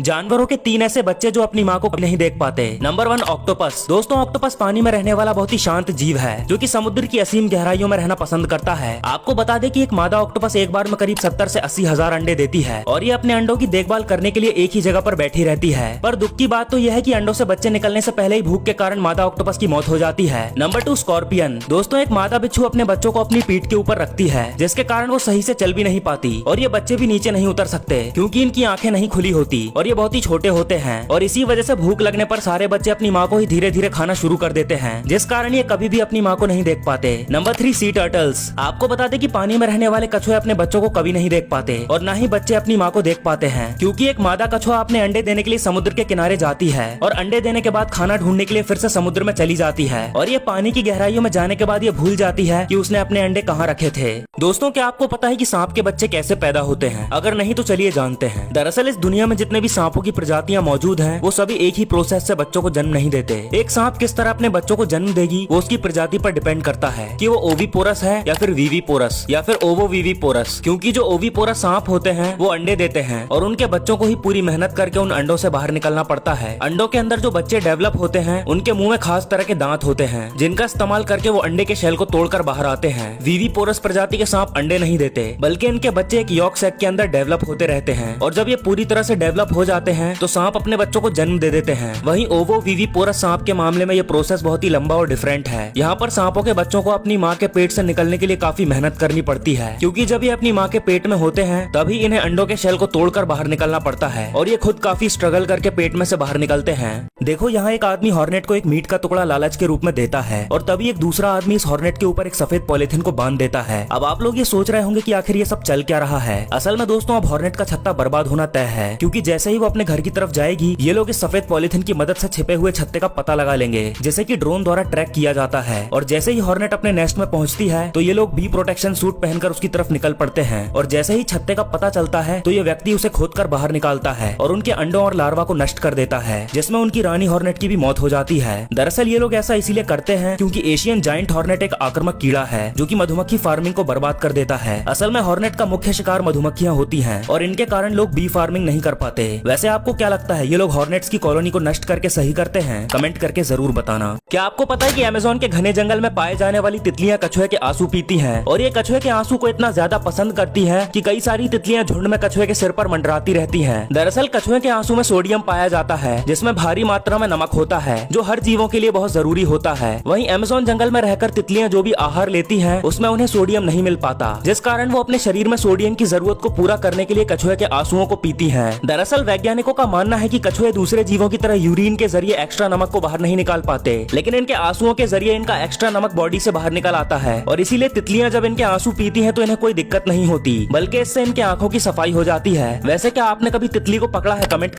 जानवरों के 3 ऐसे बच्चे जो अपनी माँ को नहीं देख पाते। Number 1, octopus. दोस्तों, ऑक्टोपस पानी में रहने वाला बहुत ही शांत जीव है जो कि समुद्र की असीम गहराइयों में रहना पसंद करता है। आपको बता दें कि एक मादा ऑक्टोपस एक बार में करीब 70 से 80 हजार अंडे देती है और ये अपने अंडों की देखभाल करने के लिए एक ही जगह पर बैठी रहती है। पर दुख की बात तो यह है कि अंडों से बच्चे निकलने से पहले ही भूख के कारण मादा ऑक्टोपस की मौत हो जाती है। Number 2, scorpion. दोस्तों, एक मादा बिच्छू अपने बच्चों को अपनी पीठ के ऊपर रखती है जिसके कारण वो सही से चल भी नहीं पाती और ये बच्चे भी नीचे नहीं उतर सकते क्योंकि इनकी आंखें नहीं खुली होती और ये बहुत ही छोटे होते हैं और इसी वजह से भूख लगने पर सारे बच्चे अपनी माँ को ही धीरे धीरे खाना शुरू कर देते हैं जिस कारण ये कभी भी अपनी माँ को नहीं देख पाते। नंबर 3, सी टर्टल्स। आपको बता दें कि पानी में रहने वाले कछुए अपने बच्चों को कभी नहीं देख पाते और न ही बच्चे अपनी माँ को देख पाते हैं क्योंकि एक मादा कछुआ अपने अंडे देने के लिए समुद्र के किनारे जाती है और अंडे देने के बाद खाना ढूंढने के लिए फिर से समुद्र में चली जाती है और ये पानी की गहराइयों में जाने के बाद ये भूल जाती है कि उसने अपने अंडे कहाँ रखे थे। दोस्तों, क्या आपको पता है कि सांप के बच्चे कैसे पैदा होते हैं? अगर नहीं तो चलिए जानते हैं। दरअसल इस दुनिया में जितने भी सांपों की प्रजातियां मौजूद हैं, वो सभी एक ही प्रोसेस से बच्चों को जन्म नहीं देते। एक सांप किस तरह अपने बच्चों को जन्म देगी वो उसकी प्रजाति पर डिपेंड करता है कि वो ओविपोरस है या फिर वीवीपोरस या फिर ओवोवीवीपोरस। क्योंकि जो ओविपोरस सांप होते हैं वो अंडे देते हैं और उनके बच्चों को ही पूरी मेहनत करके उन अंडों से बाहर निकलना पड़ता है। अंडों के अंदर जो बच्चे डेवलप होते हैं उनके मुंह में खास तरह के दांत होते हैं जिनका इस्तेमाल करके वो अंडे के शेल को तोड़कर बाहर आते हैं। वीवीपोरस प्रजाति के सांप अंडे नहीं देते बल्कि इनके बच्चे एक यॉर्क सैक के अंदर डेवलप होते रहते हैं और जब ये पूरी तरह से डेवलप हो जाते हैं तो सांप अपने बच्चों को जन्म दे देते हैं। वहीं ओवोवीवीपोरस सांप के मामले में ये प्रोसेस बहुत ही लंबा और डिफरेंट है। यहाँ पर सांपों के बच्चों को अपनी माँ के पेट से निकलने के लिए काफी मेहनत करनी पड़ती है क्योंकि जब ये अपनी माँ के पेट में होते हैं तभी इन्हें अंडों के शेल को तोड़कर बाहर निकलना पड़ता है और ये खुद काफी स्ट्रगल करके पेट में से बाहर निकलते हैं। देखो, यहाँ एक आदमी हॉर्नेट को एक मीट का टुकड़ा लालच के रूप में देता है और तभी एक दूसरा आदमी इस हॉर्नेट के ऊपर एक सफेद पॉलिथीन को बांध देता है। अब आप लोग ये सोच रहे होंगे कि आखिर ये सब चल क्या रहा है। असल में दोस्तों, अब हॉर्नेट का छत्ता बर्बाद होना तय है क्योंकि जैसे ही वो अपने घर की तरफ जाएगी ये लोग इस सफेद पॉलिथीन की मदद से छिपे हुए छत्ते का पता लगा लेंगे जिसे कि ड्रोन द्वारा ट्रैक किया जाता है और जैसे ही हॉर्नेट अपने नेस्ट में पहुंचती है तो ये लोग बी प्रोटेक्शन सूट पहनकर उसकी तरफ निकल पड़ते हैं और जैसे ही छत्ते का पता चलता है तो ये व्यक्ति उसे खोदकर बाहर निकालता है और उनके अंडों और लार्वा को नष्ट कर देता है जिसमें उनकी रानी हॉर्नेट की भी मौत हो जाती है। दरअसल ये लोग ऐसा इसीलिए करते हैं क्योंकि एशियन जायंट हॉर्नेट एक आक्रामक कीड़ा है जो कि मधुमक्खी फार्मिंग को बर्बाद कर देता है। असल में हॉर्नेट का मुख्य शिकार मधुमक्खियां होती हैं और इनके कारण लोग बी फार्मिंग नहीं कर पाते। वैसे आपको क्या लगता है, ये लोग हॉर्नेट्स की कॉलोनी को नष्ट करके सही करते हैं? कमेंट करके जरूर बताना। क्या आपको पता है कि अमेज़न के घने जंगल में पाए जाने वाली तितलियां कछुए के आंसू पीती हैं और ये कछुए के आंसू को इतना ज्यादा पसंद करती हैं कि कई सारी तितलियां झुंड में कछुए के सिर पर मंडराती रहती हैं। दरअसल कछुए के आंसू में सोडियम पाया जाता है जिसमें भारी मात्रा में नमक होता है जो हर जीवों के लिए बहुत जरूरी होता है। वहीं अमेज़न जंगल में रहकर तितलियां जो भी आहार लेती हैं उसमें उन्हें सोडियम नहीं मिल पाता जिस कारण वो अपने शरीर में सोडियम की जरूरत को पूरा करने के लिए कछुए के आंसुओं को पीती हैं। दरअसल वैज्ञानिकों का मानना है कि कछुए दूसरे जीवों की तरह यूरिन के जरिए एक्स्ट्रा नमक को बाहर नहीं निकाल पाते लेकिन इनके आंसुओं के जरिए इनका एक्स्ट्रा नमक बॉडी से बाहर निकल आता है और इसीलिए तितलियां जब इनके आंसू पीती हैं तो इन्हें कोई दिक्कत नहीं होती बल्कि इससे इनके आंखों की सफाई हो जाती है। वैसे क्या आपने कभी तितली को पकड़ा है? कमेंट